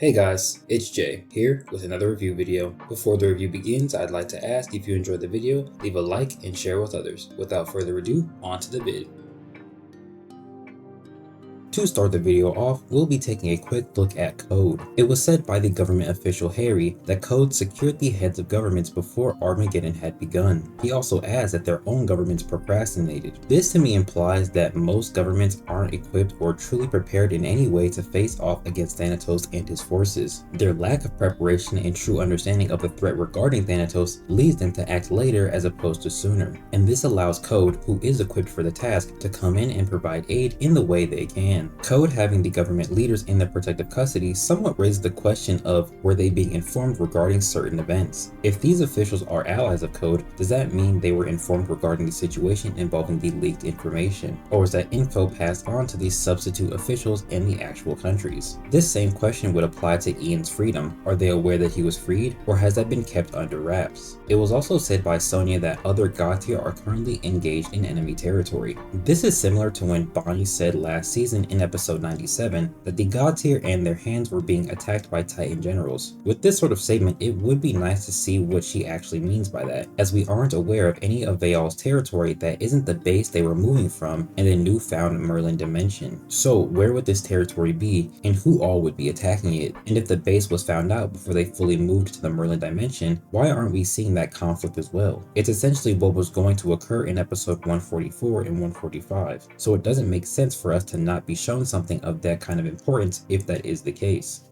Hey guys, it's Jay here with another review video. Before the review begins, I'd like to ask if you enjoyed the video, leave a like and share with others. Without further ado, on to the vid. To start the video off, we'll be taking a quick look at Kode. It was said by the government official Harry that Kode secured the heads of governments before Armageddon had begun. He also adds that their own governments procrastinated. This to me implies that most governments aren't equipped or truly prepared in any way to face off against Thanatos and his forces. Their lack of preparation and true understanding of the threat regarding Thanatos leads them to act later as opposed to sooner. And this allows Kode, who is equipped for the task, to come in and provide aid in the way they can. Kode having the government leaders in their protective custody somewhat raises the question of were they being informed regarding certain events. If these officials are allies of Kode, does that mean they were informed regarding the situation involving the leaked information? Or is that info passed on to these substitute officials in the actual countries? This same question would apply to Ian's freedom. Are they aware that he was freed, or has that been kept under wraps? It was also said by Sonia that other Gakki are currently engaged in enemy territory. This is similar to when Bonnie said last season in episode 97 that the god tier and their hands were being attacked by Titan generals. With this sort of statement, it would be nice to see what she actually means by that, as we aren't aware of any of Yall's territory that isn't the base they were moving from in the newfound Merlin dimension. So where would this territory be, and who all would be attacking it? And if the base was found out before they fully moved to the Merlin dimension, why aren't we seeing that conflict as well? It's essentially what was going to occur in episode 144 and 145, so it doesn't make sense for us to not be shown something of that kind of importance if that is the case.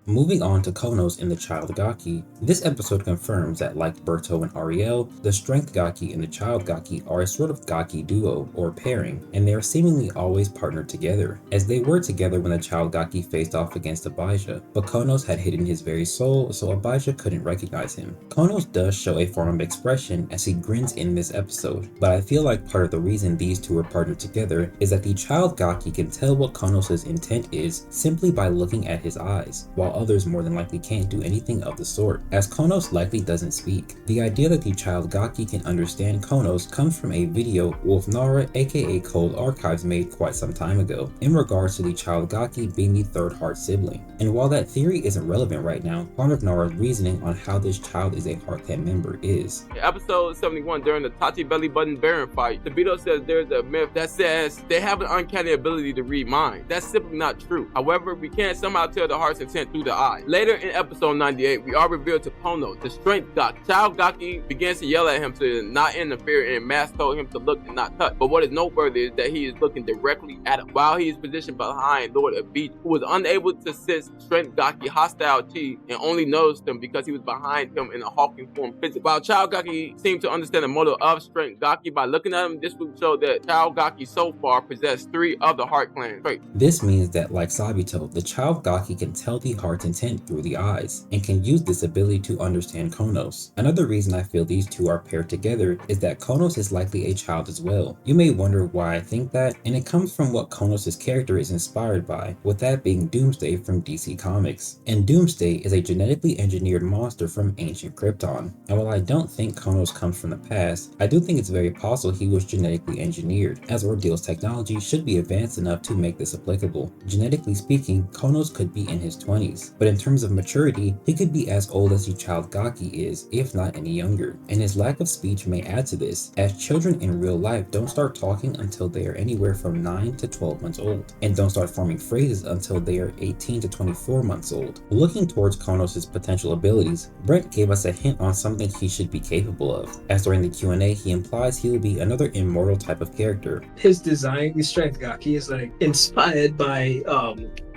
Moving on to Konos and the Child Gakki, this episode confirms that like Berto and Ariel, the Strength Gakki and the Child Gakki are a sort of Gakki duo, or pairing, and they are seemingly always partnered together, as they were together when the Child Gakki faced off against Abijah, but Konos had hidden his very soul, so Abijah couldn't recognize him. Konos does show a form of expression as he grins in this episode, but I feel like part of the reason these two are partnered together is that the Child Gakki can tell what Konos' intent is simply by looking at his eyes, while others more than likely can't do anything of the sort, as Konos likely doesn't speak. The idea that the Child Gakki can understand Konos comes from a video Wolfnara aka Kode Archives made quite some time ago, in regards to the Child Gakki being the third heart sibling. And while that theory isn't relevant right now, part of Nara's reasoning on how this child is a Heart Clan member is. Episode 71, during the Tachi belly button Baron fight, Tobito says there's a myth that says they have an uncanny ability to read minds. That's simply not true. However, we can somehow tell the heart's intent through the eye. Later in episode 98, we are revealed to Kono, the Strength Gakki. Child Gakki begins to yell at him to not interfere, and Mask told him to look and not touch. But what is noteworthy is that he is looking directly at him while he is positioned behind Lord Abijah, who was unable to sense Strength Gakki hostile chi and only noticed him because he was behind him in a hulking form physically. While Child Gakki seemed to understand the motive of Strength Gakki by looking at him, this would show that Child Gakki so far possessed 3 of the Heart Clan traits. This means that, like Sabito, the Child Gakki can tell the heart's intent through the eyes, and can use this ability to understand Konos. Another reason I feel these two are paired together is that Konos is likely a child as well. You may wonder why I think that, and it comes from what Konos' character is inspired by, with that being Doomsday from DC Comics. And Doomsday is a genetically engineered monster from ancient Krypton, and while I don't think Konos comes from the past, I do think it's very possible he was genetically engineered, as ORDEAL's technology should be advanced enough to make this applicable. Genetically speaking, Konos could be in his 20s, but in terms of maturity, he could be as old as the Child Gakki is, if not any younger, and his lack of speech may add to this, as children in real life don't start talking until they are anywhere from 9 to 12 months old, and don't start forming phrases until they are 18 to 24 months old. Looking towards Konos' potential abilities, Brent gave us a hint on something he should be capable of, as during the Q&A he implies he will be another immortal type of character. His design, the Strength Gakki, is like inspired by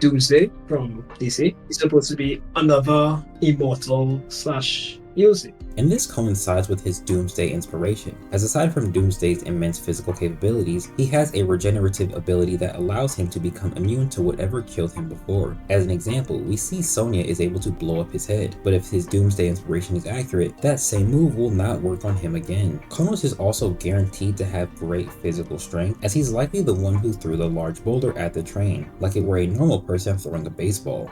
Doomsday from DC. He's supposed to be another immortal / music. And this coincides with his Doomsday inspiration, as aside from Doomsday's immense physical capabilities, he has a regenerative ability that allows him to become immune to whatever killed him before. As an example, we see Sonia is able to blow up his head, but if his Doomsday inspiration is accurate, that same move will not work on him again. Konos is also guaranteed to have great physical strength, as he's likely the one who threw the large boulder at the train, like it were a normal person throwing a baseball.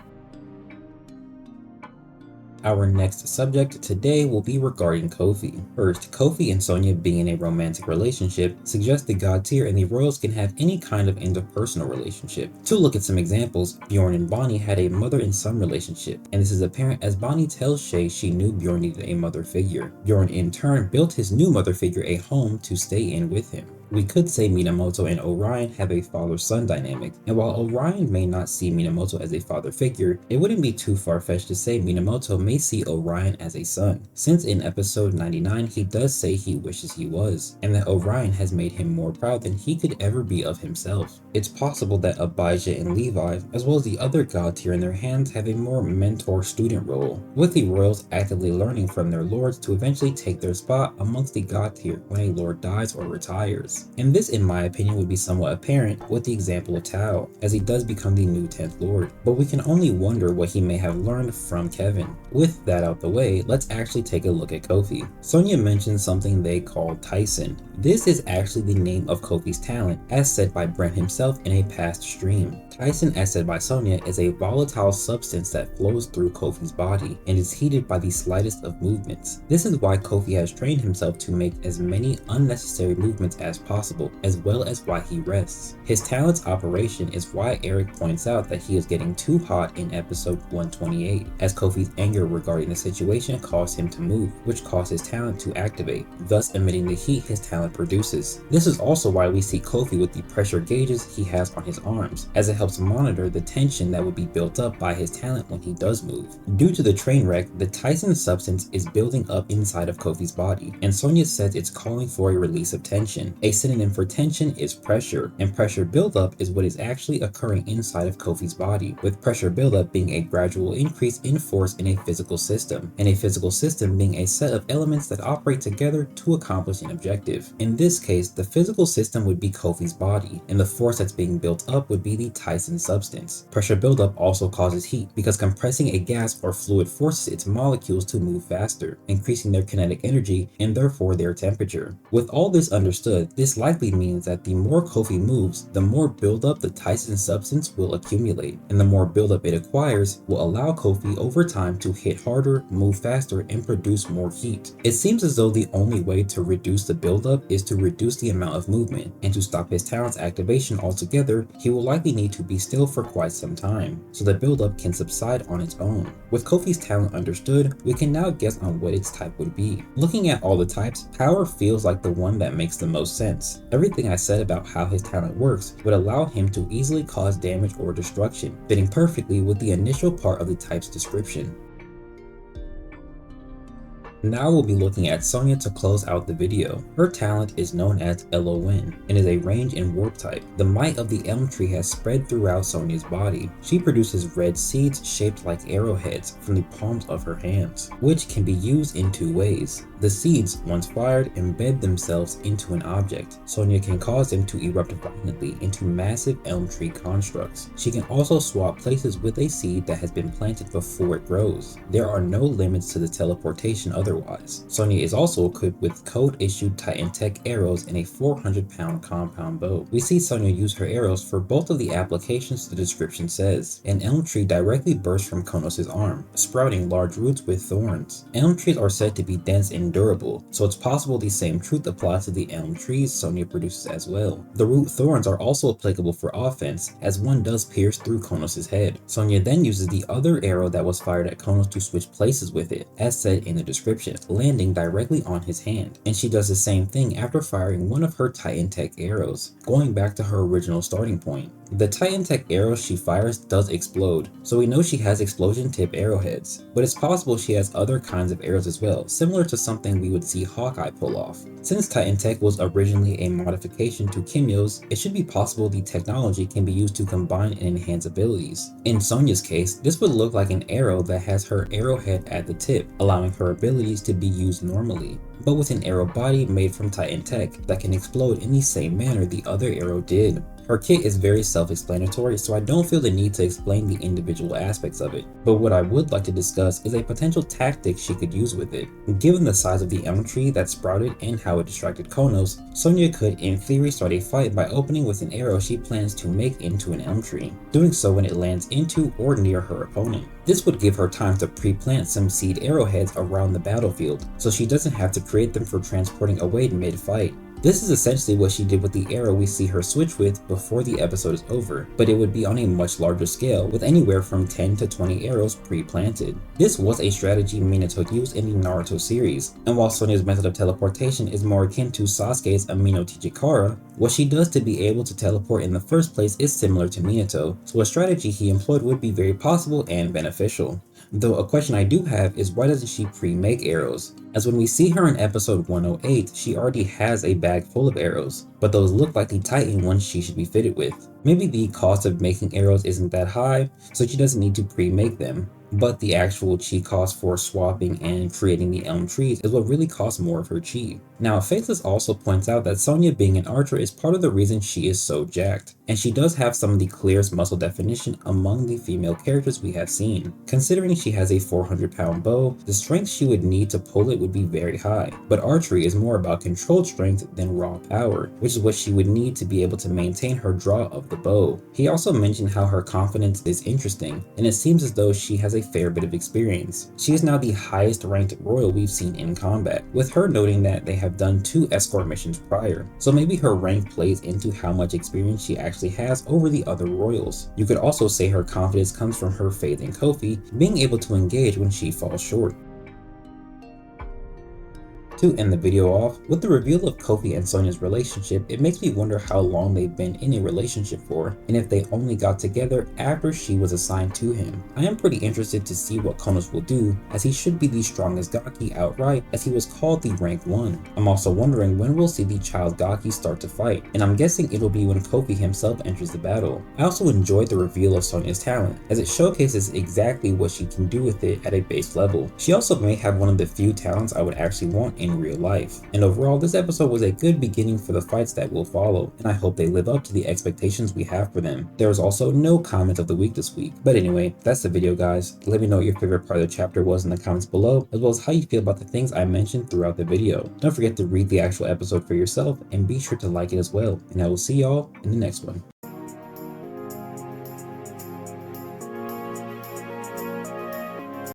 Our next subject today will be regarding Kofi. First, Kofi and Sonia being in a romantic relationship suggests the god tier and the royals can have any kind of interpersonal relationship. To look at some examples, Bjorn and Bonnie had a mother and son relationship, and this is apparent as Bonnie tells Shay she knew Bjorn needed a mother figure. Bjorn in turn built his new mother figure a home to stay in with him. We could say Minamoto and Orion have a father-son dynamic, and while Orion may not see Minamoto as a father figure, it wouldn't be too far-fetched to say Minamoto may see Orion as a son, since in episode 99 he does say he wishes he was, and that Orion has made him more proud than he could ever be of himself. It's possible that Abijah and Levi, as well as the other god tier in their hands, have a more mentor-student role, with the royals actively learning from their lords to eventually take their spot amongst the god tier when a lord dies or retires. And this, in my opinion, would be somewhat apparent with the example of Tao, as he does become the new 10th Lord, but we can only wonder what he may have learned from Kevin. With that out the way, let's actually take a look at Kofi. Sonia mentioned something they call Tyson. This is actually the name of Kofi's talent, as said by Brent himself in a past stream. Tyson, as said by Sonia, is a volatile substance that flows through Kofi's body and is heated by the slightest of movements. This is why Kofi has trained himself to make as many unnecessary movements as possible, as well as why he rests. His talent's operation is why Eric points out that he is getting too hot in episode 128, as Kofi's anger regarding the situation caused him to move, which caused his talent to activate, thus emitting the heat his talent produces. This is also why we see Kofi with the pressure gauges he has on his arms, as it helps monitor the tension that would be built up by his talent when he does move. Due to the train wreck, the Tyson substance is building up inside of Kofi's body, and Sonia says it's calling for a release of tension. A synonym for tension is pressure, and pressure buildup is what is actually occurring inside of Kofi's body, with pressure buildup being a gradual increase in force in a physical system, and a physical system being a set of elements that operate together to accomplish an objective. In this case, the physical system would be Kofi's body, and the force that's being built up would be the Tyson substance. Pressure buildup also causes heat, because compressing a gas or fluid forces its molecules to move faster, increasing their kinetic energy and therefore their temperature. With all this understood, this likely means that the more Kofi moves, the more buildup the Tyson substance will accumulate, and the more buildup it acquires will allow Kofi over time to hit harder, move faster, and produce more heat. It seems as though the only way to reduce the buildup is to reduce the amount of movement, and to stop his talent's activation altogether, he will likely need to be still for quite some time, so the buildup can subside on its own. With Kofi's talent understood, we can now guess on what its type would be. Looking at all the types, power feels like the one that makes the most sense. Everything I said about how his talent works would allow him to easily cause damage or destruction, fitting perfectly with the initial part of the type's description. Now we'll be looking at Sonia to close out the video. Her talent is known as LON and is a range and warp type. The might of the elm tree has spread throughout Sonia's body. She produces red seeds shaped like arrowheads from the palms of her hands, which can be used in two ways. The seeds, once fired, embed themselves into an object. Sonia can cause them to erupt violently into massive elm tree constructs. She can also swap places with a seed that has been planted before it grows. There are no limits to the teleportation otherwise. Sonia is also equipped with code-issued Titan Tech arrows and a 400-pound compound bow. We see Sonia use her arrows for both of the applications the description says. An elm tree directly bursts from Konos' arm, sprouting large roots with thorns. Elm trees are said to be dense and durable, so it's possible the same truth applies to the elm trees Sonia produces as well. The root thorns are also applicable for offense, as one does pierce through Konos' head. Sonia then uses the other arrow that was fired at Konos to switch places with it, as said in the description, landing directly on his hand. And she does the same thing after firing one of her Titan Tech arrows, going back to her original starting point. The Titan Tech arrow she fires does explode, so we know she has explosion tip arrowheads, but it's possible she has other kinds of arrows as well, similar to something we would see Hawkeye pull off. Since Titan Tech was originally a modification to Kimyos, it should be possible the technology can be used to combine and enhance abilities. In Sonia's case, this would look like an arrow that has her arrowhead at the tip, allowing her abilities to be used normally, but with an arrow body made from Titan Tech that can explode in the same manner the other arrow did. Her kit is very self-explanatory, so I don't feel the need to explain the individual aspects of it. But what I would like to discuss is a potential tactic she could use with it. Given the size of the elm tree that sprouted and how it distracted Konos, Sonia could in theory start a fight by opening with an arrow she plans to make into an elm tree, doing so when it lands into or near her opponent. This would give her time to pre-plant some seed arrowheads around the battlefield, so she doesn't have to create them for transporting away mid-fight. This is essentially what she did with the arrow we see her switch with before the episode is over, but it would be on a much larger scale, with anywhere from 10 to 20 arrows pre-planted. This was a strategy Minato used in the Naruto series, and while Sonia's method of teleportation is more akin to Sasuke's Amino Tijikara, what she does to be able to teleport in the first place is similar to Minato, so a strategy he employed would be very possible and beneficial. Though a question I do have is why doesn't she pre-make arrows? As when we see her in episode 108, she already has a bag full of arrows, but those look like the Titan ones she should be fitted with. Maybe the cost of making arrows isn't that high, so she doesn't need to pre-make them. But the actual chi cost for swapping and creating the elm trees is what really costs more of her chi. Now, Faceless also points out that Sonia being an archer is part of the reason she is so jacked, and she does have some of the clearest muscle definition among the female characters we have seen. Considering she has a 400-pound bow, the strength she would need to pull it would be very high, but archery is more about controlled strength than raw power, which is what she would need to be able to maintain her draw of the bow. He also mentioned how her confidence is interesting, and it seems as though she has a fair bit of experience. She is now the highest ranked royal we've seen in combat, with her noting that they have done 2 escort missions prior, so maybe her rank plays into how much experience she actually has over the other royals. You could also say her confidence comes from her faith in Kofi being able to engage when she falls short. To end the video off, with the reveal of Kofi and Sonia's relationship, it makes me wonder how long they've been in a relationship for, and if they only got together after she was assigned to him. I am pretty interested to see what Konos will do, as he should be the strongest Gakki outright, as he was called the rank 1. I'm also wondering when we'll see the child Gakki start to fight, and I'm guessing it'll be when Kofi himself enters the battle. I also enjoyed the reveal of Sonia's talent, as it showcases exactly what she can do with it at a base level. She also may have one of the few talents I would actually want in real life. And overall, this episode was a good beginning for the fights that will follow, and I hope they live up to the expectations we have for them. There was also no comment of the week this week. But anyway, that's the video, guys. Let me know what your favorite part of the chapter was in the comments below, as well as how you feel about the things I mentioned throughout the video. Don't forget to read the actual episode for yourself, and be sure to like it as well. And I will see y'all in the next one.